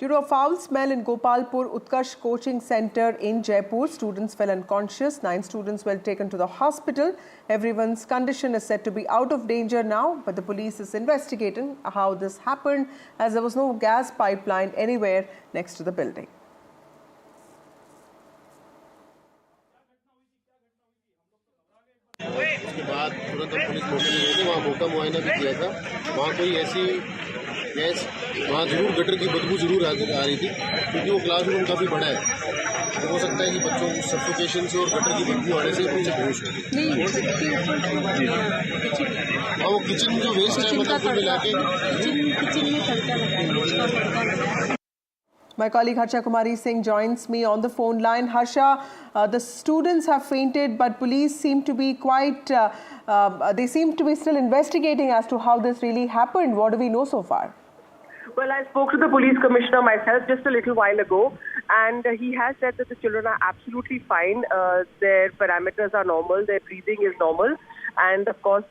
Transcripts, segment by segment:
Due to a foul smell in Gopalpur Utkarsh Coaching Centre in Jaipur, students fell unconscious. 9 students were taken to the hospital. Everyone's condition is said to be out of danger now, but the police is investigating how this happened as there was no gas pipeline anywhere next to the building. उसके बाद तुरंत police मौके पर गई थी, वहाँ मौका मुआयना भी किया था। वहाँ कोई ऐसी गैस वहाँ जरूर गटर की बदबू जरूर आ रही थी, क्योंकि वो क्लासरूम काफ़ी बड़ा है। तो हो सकता है कि बच्चों को सफोकेशन से और गटर की बदबू आने से उनसे बेहोश हो गए। हाँ, वो किचन में जो वेस्ट है मतलब कुल मिला के My colleague Harsha Kumari Singh joins me on the phone line. Harsha, the students have fainted, but police seem to be they seem to be still investigating as to how this really happened. What do we know so far? Well, I spoke to the police commissioner myself just a little while ago, and he has said that the children are absolutely fine. Their parameters are normal, their breathing is normal, and of course,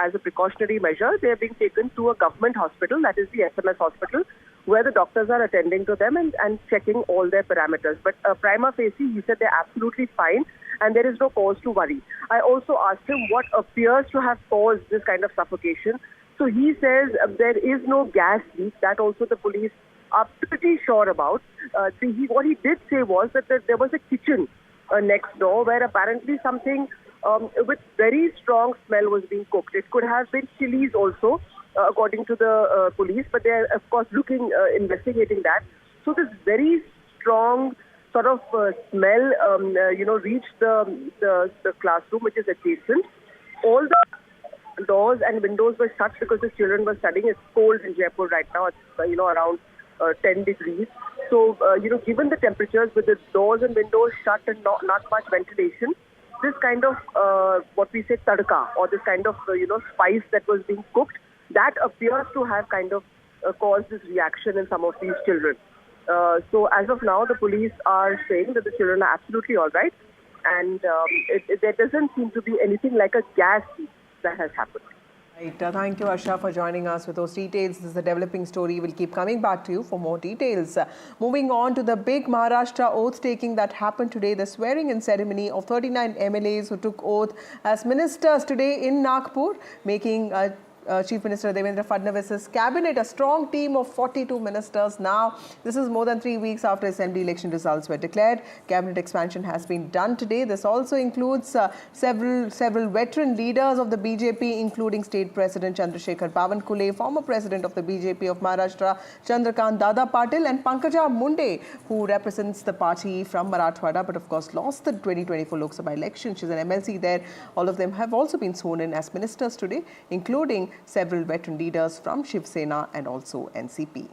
as a precautionary measure, they are being taken to a government hospital, that is the SMS hospital, where the doctors are attending to them and checking all their parameters. But prima facie, he said they're absolutely fine and there is no cause to worry. I also asked him what appears to have caused this kind of suffocation. So he says there is no gas leak. That also the police are pretty sure about. What he did say was that there was a kitchen next door where apparently something with very strong smell was being cooked. It could have been chilies also, according to the police, but they are of course investigating that. So this very strong sort of smell, reached the classroom which is adjacent. All the doors and windows were shut because the children were studying. It's cold in Jaipur right now. It's around 10 degrees. So given the temperatures with the doors and windows shut and not much ventilation, this kind of what we say tadka, or this kind of spice that was being cooked, that appears to have kind of caused this reaction in some of these children. So as of now, the police are saying that the children are absolutely all right, and there doesn't seem to be anything like a gas leak that has happened. Right. Thank you, Harsha, for joining us with those details. This is a developing story. We'll keep coming back to you for more details. Moving on to the big Maharashtra oath-taking that happened today, the swearing-in ceremony of 39 MLAs who took oath as ministers today in Nagpur, making Chief Minister Devendra Fadnavis's cabinet a strong team of 42 ministers now. This is more than 3 weeks after assembly election results were declared. Cabinet expansion has been done today. This also includes several veteran leaders of the BJP, including State President Chandrasekhar Bawankule, former President of the BJP of Maharashtra Chandrakant Dada Patil, and Pankaja Munde, who represents the party from Marathwada, but of course lost the 2024 Lok Sabha election. She's an MLC there. All of them have also been sworn in as ministers today, including several veteran leaders from Shiv Sena and also NCP.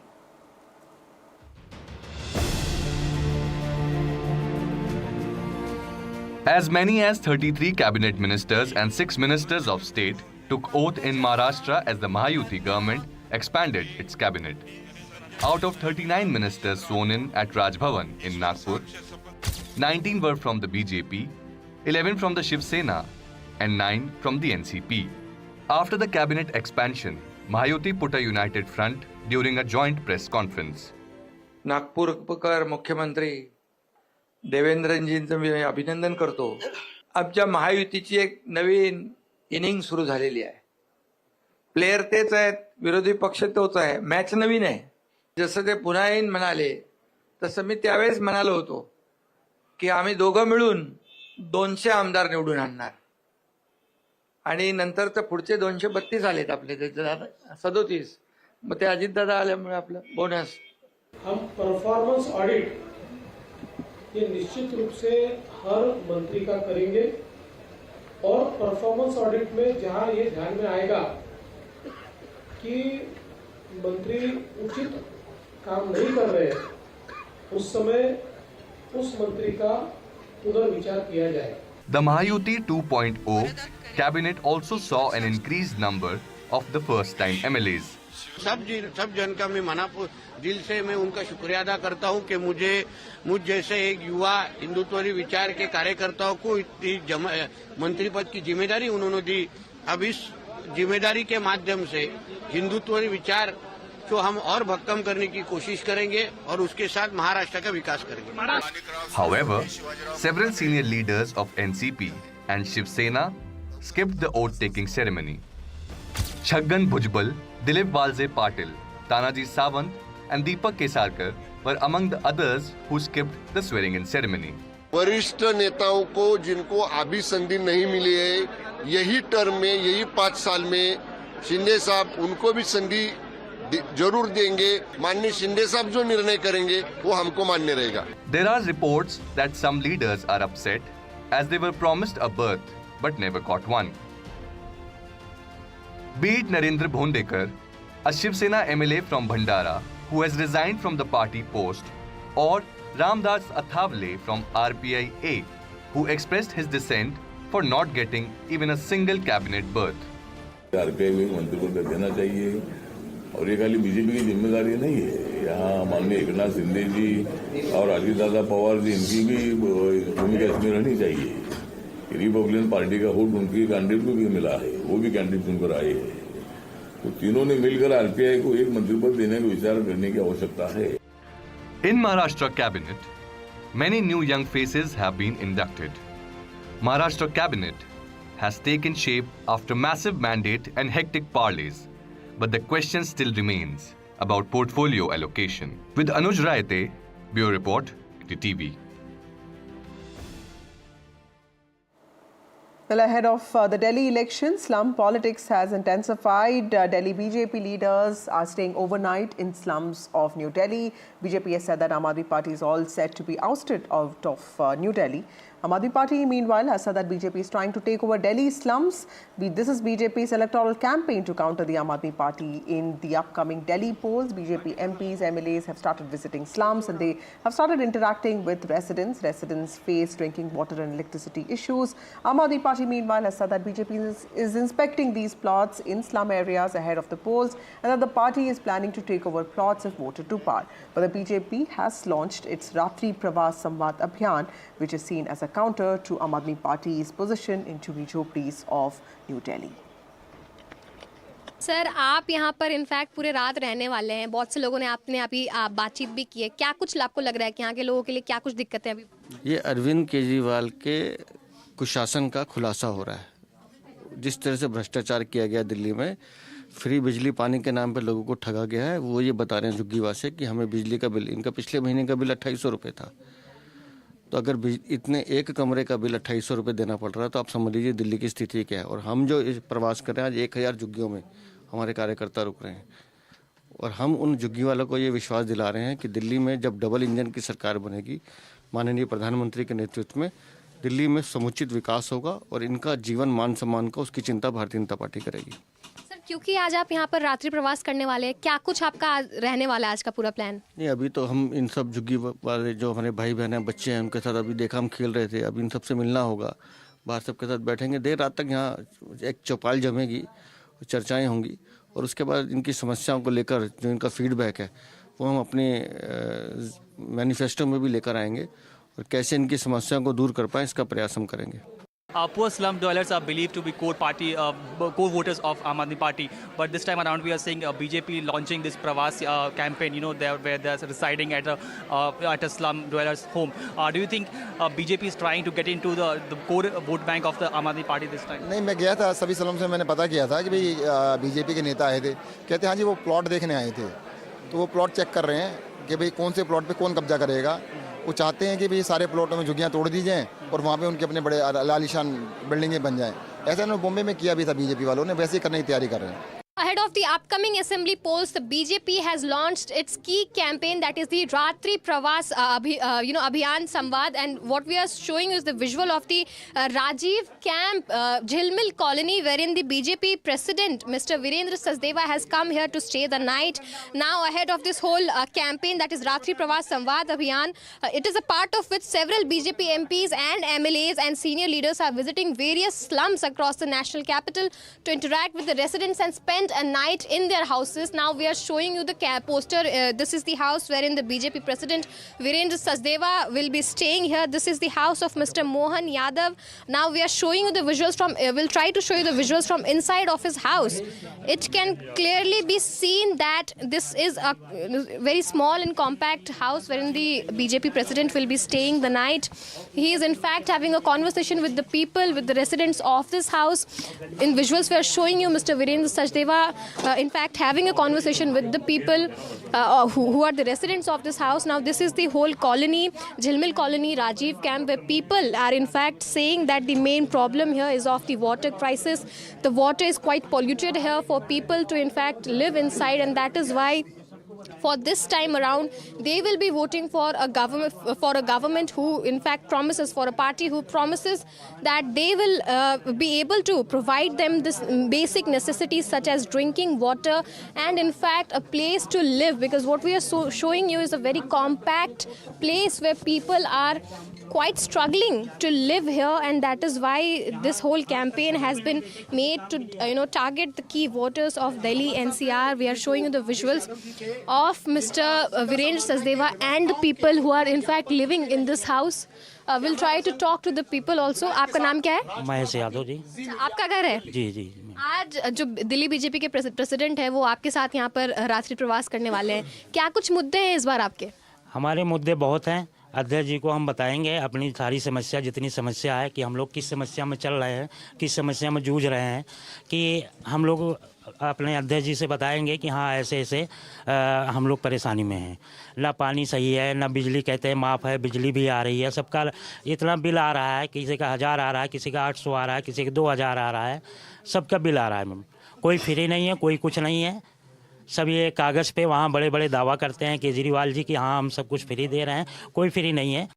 As many as 33 cabinet ministers and 6 ministers of state took oath in Maharashtra as the Mahayuti government expanded its cabinet. Out of 39 ministers sworn in at Raj Bhavan in Nagpur, 19 were from the BJP, 11 from the Shiv Sena and 9 from the NCP. After the cabinet expansion, Mahayuti put a united front during a joint press conference. नागपूरकर मुख्यमंत्री देवेंद्रजींचं मी अभिनंदन करतो. आमच्या महायुतीची एक नवीन inning सुरू झालेली आहे. Player तेच आहेत, विरोधी पक्ष तोच आहे, मॅच नवीन आहे. जसं ते पुन्हा येईन म्हणाले तसं मी त्यावेळेस म्हणालो होतो की आम्ही दोघं मिळून 200 आमदार निवडून आणणार, आणि नंतर तर पुढचे 232 आलेत आपले, 37. मग ते अजितदादा आल्यामुळे आपलं बोनस. हम परफॉर्मेंस ऑडिट ये निश्चित रूप से हर मंत्री का करेंगे, और परफॉर्मेंस ऑडिट में जहां ये ध्यान में आएगा कि मंत्री उचित काम नहीं कर रहे हैं, उस समय उस मंत्री का पुनर्विचार किया जाएगा. The Mahayuti 2.0 cabinet also saw an increased number of the first-time MLAs. सब जन का मैं दिल से मैं उनका शुक्रिया अदा करता हूं कि मुझ जैसे एक युवा हिंदुत्वरी विचार के कार्यकर्ताओं को इतनी मंत्री पद की जिम्मेदारी उन्होंने दी. अब इस जिम्मेदारी के माध्यम से हिंदुत्वरी विचार तो हम और भक्कम करने की कोशिश करेंगे और उसके साथ महाराष्ट्र का विकास करेंगे। However, several senior leaders of NCP and Shiv Sena skipped the oath-taking ceremony. Chhaggan Bhujbal, Dilip Walse Patil, Tanaji Sawant and Deepak Kesarkar were among the others who skipped the swearing-in ceremony. वरिष्ठ नेताओं को जिनको अभी संधि नहीं मिली है, यही term में, यही 5 साल में शिंदे साहब उनको भी संधि जरूर देंगे। माननीय शिंदे साहब जो निर्णय करेंगे वो हमको मान्य रहेगा। There are reports that some leaders are upset as they were promised a berth but never got one. Be it Narendra Bhondekar, a Shiv Sena MLA from Bhandara who has resigned from the party post, or Ramdas Athavale from RPI-A who expressed his dissent for not getting even a single cabinet berth. RPI को एक मंत्रिपद देना चाहिए और ये खाली BJP की जिम्मेदारी नहीं है। यहाँ माननीय एकनाथ शिंदे जी और अजित दादा पवार जी, इनकी भी भूमिका इसमें रहनी चाहिए। रिपब्लिकन पार्टी का वोट उनकी कैंडिडेट को भी मिला है, वो भी कैंडिडेट चुनकर आए हैं, तो तीनों ने मिलकर आरपीआई को एक मंत्रिपद देने का विचार करने की आवश्यकता है। In Maharashtra cabinet, many new young faces have been inducted. Maharashtra cabinet has taken shape after massive mandate and hectic parleys, but the question still remains about portfolio allocation. With Anuj Raite, Bureau Report, TV. Well, ahead of the Delhi election, slum politics has intensified. Delhi BJP leaders are staying overnight in slums of New Delhi. BJP has said that Aam Aadmi Party is all set to be ousted out of New Delhi. Aam Aadmi Party, meanwhile, has said that BJP is trying to take over Delhi slums. This is BJP's electoral campaign to counter the Aam Aadmi Party in the upcoming Delhi polls. BJP MPs, MLAs have started visiting slums and they have started interacting with residents. Residents face drinking water and electricity issues. Aam Aadmi Party, meanwhile, has said that BJP is inspecting these plots in slum areas ahead of the polls and that the party is planning to take over plots if voted to power. But the BJP has launched its Ratri Pravas Samvad Abhiyan, which is seen as a counter to Aam Aadmi Party's position in Chughi Jhopris of New Delhi. Sir, आप यहाँ पर in fact पूरे रात रहने वाले हैं। बहुत से लोगों ने आपने अभी बातचीत भी की है। क्या कुछ आपको लग रहा है कि यहाँ के लोगों के लिए क्या कुछ दिक्कतें अभी? ये अरविंद केजरीवाल के कुशासन का खुलासा हो रहा है। जिस तरह से भ्रष्टाचार किया गया दिल्ली में, फ्री बिजली पानी के नाम पर लोगों को ठगा गया है। वो ये बता रहे हैं झुग्गीवासी कि हमें बिजली का बिल, इनका पिछले महीने का बिल 2800 रुपये था। तो अगर इतने एक कमरे का बिल 2800 रुपये देना पड़ रहा है तो आप समझ लीजिए दिल्ली की स्थिति क्या है। और हम जो इस प्रवास कर रहे हैं, आज 1000 झुग्गियों में हमारे कार्यकर्ता रुक रहे हैं और हम उन झुग्गी वालों को ये विश्वास दिला रहे हैं कि दिल्ली में जब डबल इंजन की सरकार बनेगी, माननीय प्रधानमंत्री के नेतृत्व में दिल्ली में समुचित विकास होगा और इनका जीवन मान सम्मान का उसकी चिंता भारतीय जनता पार्टी करेगी। सर, क्योंकि आज आप यहाँ पर रात्रि प्रवास करने वाले हैं, क्या कुछ आपका रहने वाला है आज का पूरा प्लान? नहीं, अभी तो हम इन सब झुग्गी वाले जो हमारे भाई बहन हैं, बच्चे हैं, उनके साथ अभी देखा हम खेल रहे थे। अभी इन सबसे मिलना होगा, बाहर सबके साथ बैठेंगे, देर रात तक यहाँ एक चौपाल जमेगी, चर्चाएँ होंगी और उसके बाद इनकी समस्याओं को लेकर जो इनका फीडबैक है वो हम अपने मैनिफेस्टो में भी लेकर आएंगे और कैसे इनकी समस्याओं को दूर कर पाएँ इसका प्रयास हम करेंगे। Poor slum dwellers are believed to be core voters of Aam Aadmi Party, but this time around we are seeing BJP launching this Pravas campaign. You know, where they're residing at a slum dweller's home. Do you think BJP is trying to get into the core vote bank of the Aam Aadmi Party this time? नहीं, मैं गया था सभी slum से, मैंने पता किया था कि भाई बीजेपी के नेता आए थे, कहते हाँ जी वो प्लॉट देखने आए थे, तो वो प्लॉट चेक कर रहे हैं कि भाई कौन से प्लॉट पे कौन कब्जा करेगा। वो चाहते हैं कि भाई सारे प्लॉटों में झुग्गियाँ तोड़ दी जाएँ और वहाँ पे उनके अपने बड़े आलीशान बिल्डिंगें बन जाएँ। ऐसा उन्होंने बॉम्बे में किया भी था, बीजेपी वालों ने वैसे ही करने की तैयारी कर रहे हैं। Ahead of the upcoming assembly polls, the BJP has launched its key campaign, that is the Ratri Pravas Abhiyan Samvad, and what we are showing is the visual of the Rajiv Camp, Jhilmil Colony, wherein the BJP president, Mr. Virendra Sachdeva, has come here to stay the night. Now, ahead of this whole campaign, that is Ratri Pravas Samvad Abhiyan, it is a part of which several BJP MPs and MLAs and senior leaders are visiting various slums across the national capital to interact with the residents and spend an night in their houses. Now we are showing you the poster. This is the house wherein the BJP President Virendra Sachdeva will be staying here. This is the house of Mr. Mohan Yadav. Now we are showing you the visuals from, we'll try to show you the visuals from inside of his house. It can clearly be seen that this is a very small and compact house wherein the BJP President will be staying the night. He is in fact having a conversation with the people, with the residents of this house. In visuals we are showing you Mr. Virendra Sachdeva in fact having a conversation with the people who are the residents of this house. Now this is the whole colony, Jhilmil colony, Rajiv camp, where people are in fact saying that the main problem here is of the water crisis. The water is quite polluted here for people to in fact live inside, and that is why for this time around they will be voting for a government who in fact promises, for a party who promises that they will be able to provide them this basic necessities such as drinking water and in fact a place to live, because what we are showing you is a very compact place where people are quite struggling to live here, and that is why this whole campaign has been made to target the key voters of Delhi NCR. We are showing you the visuals of Mr. Virendra Sachdeva and the people who are in fact living in this house. We'll try to talk to the people also. आपका नाम क्या है? महेश यादव जी। आपका घर है? जी जी। आज जो Delhi BJP के प्रेसिडेंट है वो आपके साथ यहाँ पर रात्रि प्रवास करने वाले हैं, क्या कुछ मुद्दे हैं इस बार आपके? हमारे मुद्दे बहुत हैं। अध्यक्ष जी को हम बताएंगे अपनी सारी समस्या, जितनी समस्या है कि हम लोग किस समस्या में चल रहे हैं, किस समस्या में जूझ रहे हैं, कि हम लोग अपने अध्यक्ष जी से बताएंगे कि हाँ ऐसे ऐसे हम लोग परेशानी में हैं। ना पानी सही है, ना बिजली कहते हैं माफ़ है, बिजली भी आ रही है, सबका इतना बिल आ रहा है, किसी का 1000 आ रहा है, किसी का 800 आ रहा है, किसी का 2000 आ रहा है, सबका बिल आ रहा है। कोई फ्री नहीं है, कोई कुछ नहीं है। सब ये कागज़ पे वहाँ बड़े बड़े दावा करते हैं केजरीवाल जी कि हाँ हम सब कुछ फ्री दे रहे हैं, कोई फ्री नहीं है।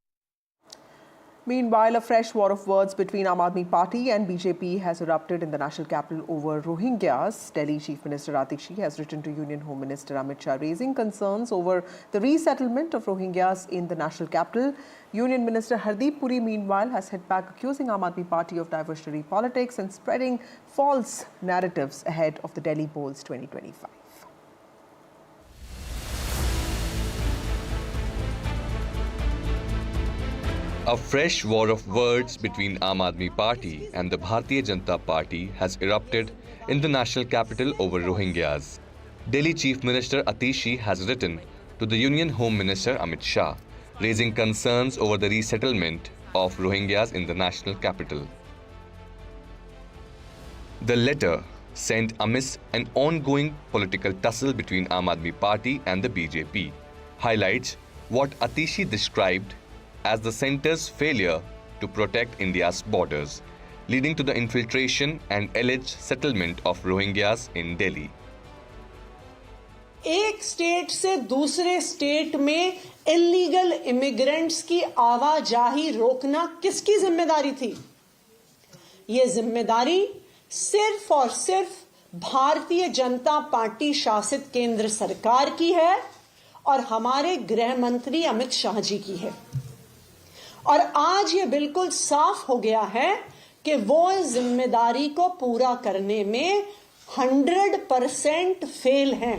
Meanwhile, a fresh war of words between Aam Aadmi Party and BJP has erupted in the national capital over Rohingyas. Delhi Chief Minister Atishi has written to Union Home Minister Amit Shah raising concerns over the resettlement of Rohingyas in the national capital. Union Minister Hardeep Puri, meanwhile, has hit back accusing Aam Aadmi Party of diversionary politics and spreading false narratives ahead of the Delhi polls 2025. A fresh war of words between Aam Aadmi Party and the Bharatiya Janata Party has erupted in the national capital over Rohingyas. Delhi Chief Minister Atishi has written to the Union Home Minister Amit Shah, raising concerns over the resettlement of Rohingyas in the national capital. The letter sent amidst an ongoing political tussle between Aam Aadmi Party and the BJP, highlights what Atishi described as the centre's failure to protect India's borders, leading to the infiltration and alleged settlement of Rohingyas in Delhi. एक state से दूसरे state में illegal immigrants की आवाजाही रोकना किसकी जिम्मेदारी थी? ये जिम्मेदारी सिर्फ और सिर्फ भारतीय जनता पार्टी शासित केंद्र सरकार की है और हमारे गृह मंत्री अमित शाह जी की है। और आज ये बिल्कुल साफ हो गया है कि वो इस जिम्मेदारी को पूरा करने में 100% फेल हैं।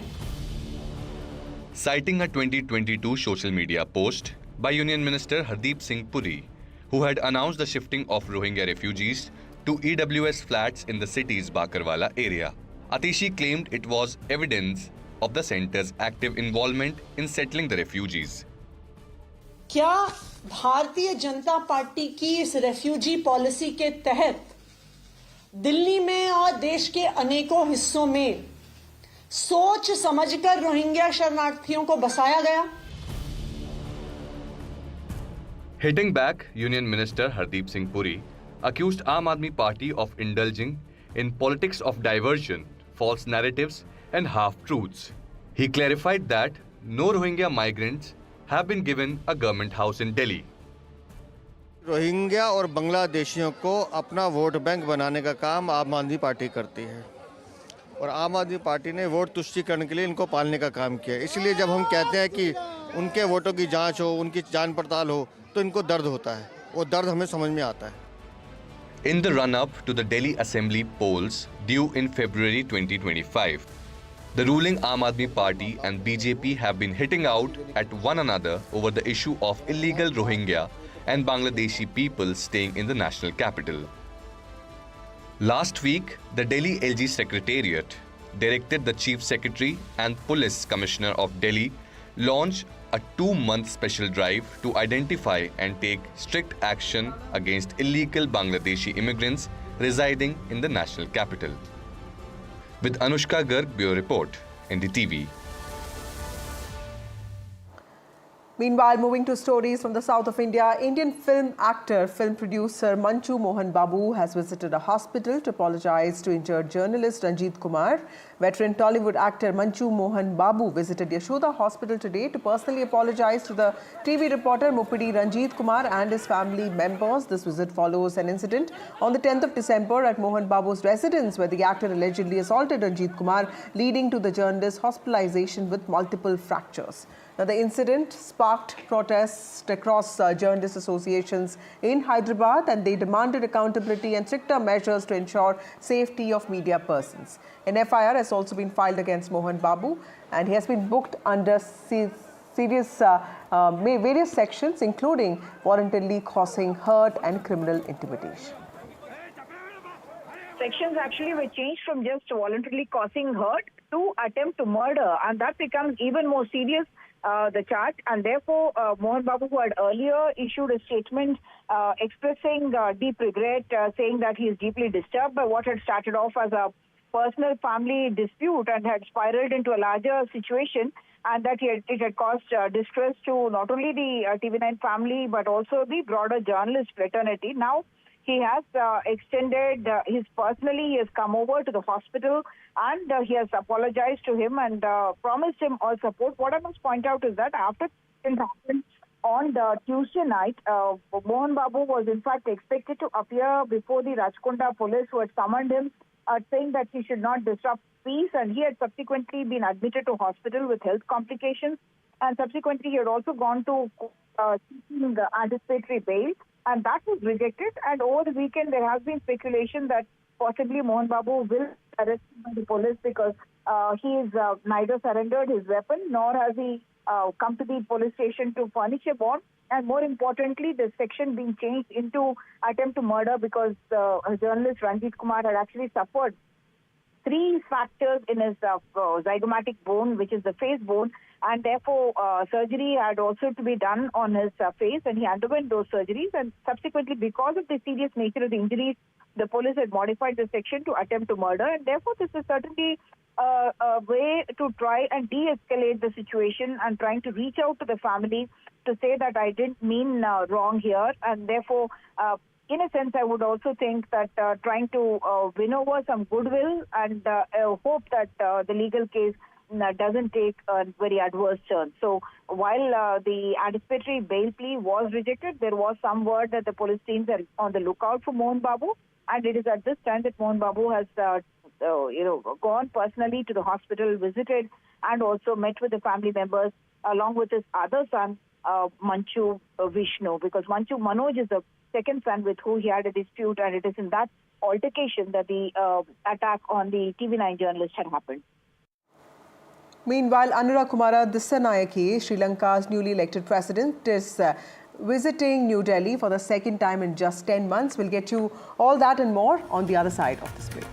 Citing a 2022 social media post by Union Minister Hardeep Singh Puri, who had announced the shifting of Rohingya refugees to EWS flats in the city's Bakarwala area, Atishi claimed it was evidence of the centre's active involvement in settling the refugees. क्या Bharatiya Janata party की इस refugee policy के तहत दिल्ली में और देश के अनेकों हिस्सों में सोच समझकर रोहिंग्या शरणार्थियों को बसाया गया? Hitting back, Union Minister Hardeep Singh Puri accused Aam Aadmi Party of indulging in politics of diversion, false narratives and half-truths. He clarified that no Rohingya migrants have been given a government house in Delhi. Rohingya और बांग्लादेशियों को अपना vote bank बनाने का काम आम आदमी party करती है और आम आदमी पार्टी ने वोट तुष्टीकरण के लिए इनको पालने का काम किया। इसलिए जब हम कहते हैं कि उनके वोटों की जांच हो, उनकी जांच पड़ताल हो, तो इनको दर्द होता है। वो दर्द हमें समझ में आता है। In the run-up to the Delhi Assembly polls due in February 2025, The ruling Aam Aadmi Party and BJP have been hitting out at one another over the issue of illegal Rohingya and Bangladeshi people staying in the national capital. Last week, the Delhi LG Secretariat directed the Chief Secretary and Police Commissioner of Delhi launch a 2-month special drive to identify and take strict action against illegal Bangladeshi immigrants residing in the national capital. With Anushka Garg, Bureau Report, NDTV. Meanwhile, moving to stories from the south of India, Indian film actor, film producer Manchu Mohan Babu has visited a hospital to apologize to injured journalist Ranjit Kumar. Veteran Tollywood actor Manchu Mohan Babu visited Yashoda Hospital today to personally apologize to the TV reporter Muppidi Ranjit Kumar and his family members. This visit follows an incident on the 10th of December at Mohan Babu's residence where the actor allegedly assaulted Ranjit Kumar, leading to the journalist's hospitalization with multiple fractures. Now, the incident sparked protests across journalist associations in Hyderabad, and they demanded accountability and stricter measures to ensure safety of media persons. An FIR has also been filed against Mohan Babu, and he has been booked under various sections, including voluntarily causing hurt and criminal intimidation. Sections actually were changed from just voluntarily causing hurt to attempt to murder, and that becomes even more serious. The charge, and therefore Mohan Babu, who had earlier issued a statement expressing deep regret, saying that he is deeply disturbed by what had started off as a personal family dispute and had spiraled into a larger situation, and that it had caused distress to not only the TV9 family but also the broader journalist fraternity. Now he has extended he has come over to the hospital and he has apologized to him and promised him all support. What I must point out is that after it happened on the Tuesday night, Mohan Babu was in fact expected to appear before the Rajkonda police, who had summoned him, saying that he should not disrupt peace, and he had subsequently been admitted to hospital with health complications, and subsequently he had also gone to seeking the anticipatory bail, and that was rejected. And over the weekend, there has been speculation that possibly Mohan Babu will be arrested by the police because he is neither surrendered his weapon nor has he come to the police station to furnish a bond. And more importantly, the section being changed into attempt to murder because journalist Ranjit Kumar had actually suffered 3 fractures in his zygomatic bone, which is the face bone, and therefore surgery had also to be done on his face, and he underwent those surgeries. And subsequently, because of the serious nature of the injuries, the police had modified the section to attempt to murder, and therefore this is certainly a way to try and de-escalate the situation and trying to reach out to the family to say that I didn't mean wrong here, and therefore in a sense, I would also think that trying to win over some goodwill and hope that the legal case doesn't take a very adverse turn. So while the anticipatory bail plea was rejected, there was some word that the police teams are on the lookout for Mohan Babu, and it is at this time that Mohan Babu has gone personally to the hospital, visited, and also met with the family members along with his other son, Manchu Vishnu, because Manchu Manoj is the second son with who he had a dispute, and it is in that altercation that the attack on the TV9 journalist had happened. Meanwhile, Anura Kumara Dissanayake, Sri Lanka's newly elected president, is visiting New Delhi for the second time in just 10 months. We'll get you all that and more on the other side of this break.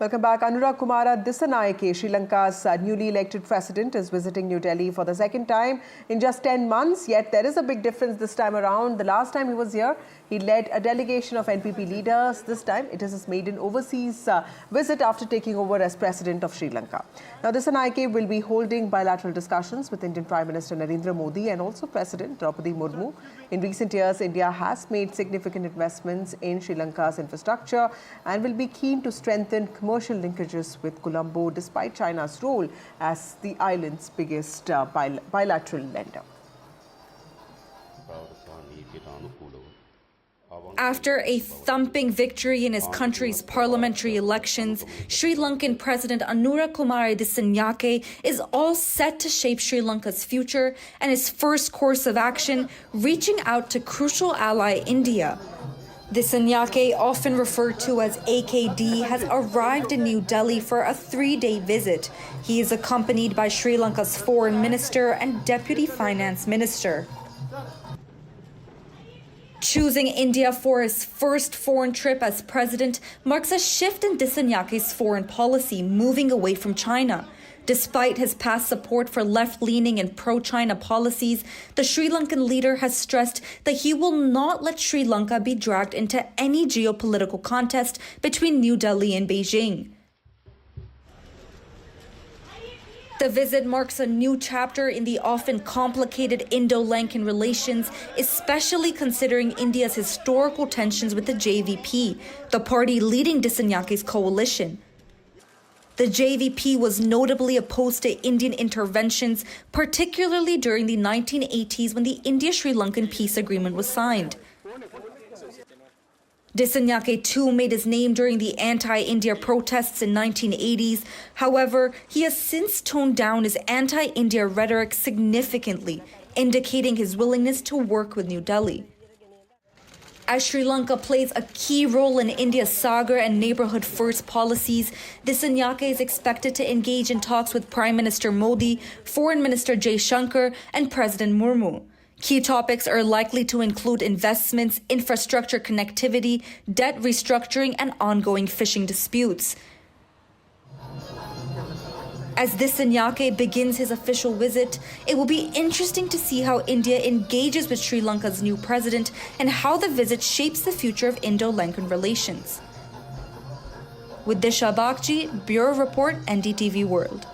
Welcome back. Anura Kumara Dissanayake, Sri Lanka's newly elected president, is visiting New Delhi for the second time in just 10 months. Yet there is a big difference this time around. The last time he was here, he led a delegation of NPP leaders. This time, it is his maiden overseas visit after taking over as president of Sri Lanka. Now, Dissanayake will be holding bilateral discussions with Indian Prime Minister Narendra Modi and also President Draupadi Murmu. In recent years, India has made significant investments in Sri Lanka's infrastructure and will be keen to strengthen commercial linkages with Colombo despite China's role as the island's biggest bilateral lender. After a thumping victory in his country's parliamentary elections, Sri Lankan President Anura Kumara Dissanayake is all set to shape Sri Lanka's future, and his first course of action reaching out to crucial ally India. Dissanayake, often referred to as AKD, has arrived in New Delhi for a 3-day visit. He is accompanied by Sri Lanka's Foreign Minister and Deputy Finance Minister. Choosing India for his first foreign trip as president marks a shift in Dissanyake's foreign policy, moving away from China. Despite his past support for left-leaning and pro-China policies, the Sri Lankan leader has stressed that he will not let Sri Lanka be dragged into any geopolitical contest between New Delhi and Beijing. The visit marks a new chapter in the often complicated Indo-Lankan relations, especially considering India's historical tensions with the JVP, the party leading Dissanyake's coalition. The JVP was notably opposed to Indian interventions, particularly during the 1980s when the India-Sri Lankan peace agreement was signed. Dissanayake too made his name during the anti-India protests in 1980s. However, he has since toned down his anti-India rhetoric significantly, indicating his willingness to work with New Delhi. As Sri Lanka plays a key role in India's Sagar and neighborhood first policies, Dissanayake is expected to engage in talks with Prime Minister Modi, Foreign Minister Jaishankar, and President Murmu. Key topics are likely to include investments, infrastructure connectivity, debt restructuring, and ongoing fishing disputes. As Dissanayake begins his official visit, it will be interesting to see how India engages with Sri Lanka's new president and how the visit shapes the future of Indo-Lankan relations. With Disha Bagchi, Bureau Report, NDTV World.